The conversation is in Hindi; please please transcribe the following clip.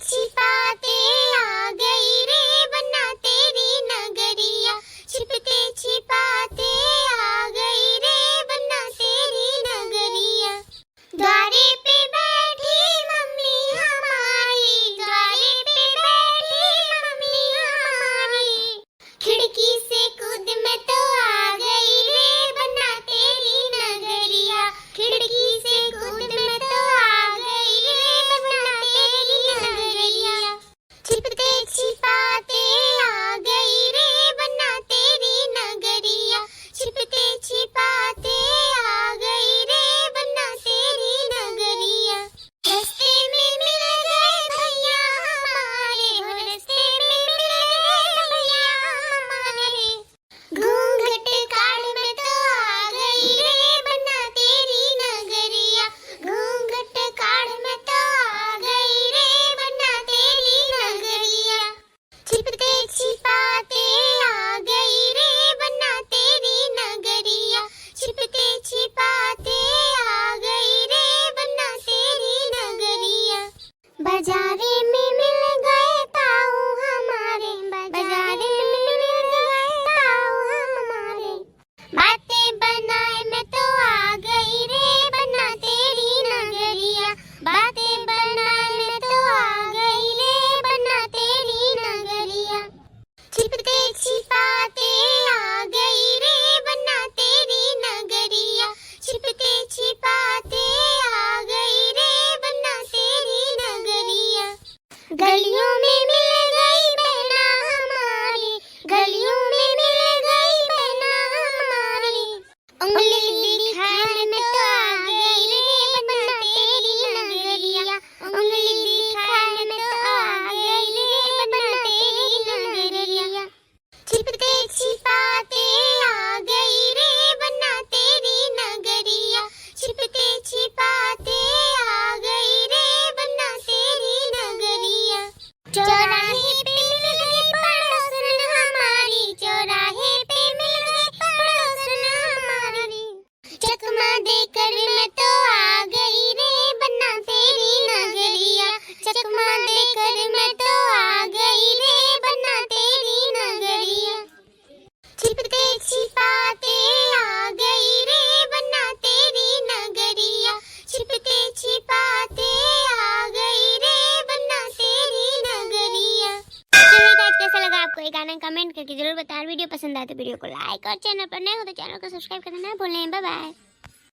छिपाते आ गई रे बन्ना तेरी नगरिया, छिपते छिपाते आ गई रे बन्ना तेरी नगरिया। द्वारे पे बैठी मम्मी हमारी, द्वारे पे बैठी मम्मी हमारी, खिड़की से कूद में तो आ गई रे बन्ना तेरी नगरिया, खिड़की से कूद में तो आ गई रे बन्ना तेरी नगरिया। छिपते छिपाते आ गई रे बन्ना तेरी नगरिया, छिपते छिपाते आ गई रे बन्ना तेरी नगरिया। रास्ते में मिल गए भैया हमारे, रास्ते में मिल गए भैया हमारे, घूंघट काढ़ में तो आ गई रे बन्ना तेरी नगरिया, घूंघट काढ़ में तो आ गई रे बन्ना तेरी नगरिया। छिपते छिपाते आ गई रे बन्ना तेरी नगरिया, छिपते छिपाते आ गई रे बन्ना तेरी नगरिया। बाजारे में मिल गए ताऊ हमारे, बाजारे में मिल गए ताऊ हमारे, बातें बनाए में तो आ गई रे बन्ना तेरी नगरिया, बातें बनाए में तो आ गई रे बन्ना तेरी नगरिया। छिपते छिपाते आ गई रे बन्ना तेरी नगरिया, छिपते छिपाते आ गई रे बन्ना तेरी नगरिया। गलियों में मिल गई बहना हमारी, गलियों में मिल गई बहना हमारी, उंगली दिखाने में तो आ गई रे बन्ना तेरी नगरिया, उंगली दिखाने में तो आ गई रे बन्ना तेरी नगरिया। छिपते छिपाते आ गई रे बन्ना तेरी नगरिया, छिपते छिपाते आ गई रे बन्ना तेरी नगरिया। चौराहे पे मिल गई पड़ोसन हमारी, चौराहे पे मिल गई पड़ोसन हमारी, चकमा देकर मैं तो आ गई रे बन्ना तेरी नगरिया, चकमा देकर मैं तो आ गई रे बन्ना तेरी नगरिया। छिपते छिपाते आ गई रे बन्ना तेरी नगरिया, छिपते छिपाते आ गई रे बन्ना तेरी नगरिया। चलिए गाइस, कैसा लगा आपको ये गाना कमेंट करके जरूर बताएं। वीडियो पसंद आए तो वीडियो को लाइक और चैनल पर नए हो तो चैनल को सब्सक्राइब करना ना भूलें। Bye bye.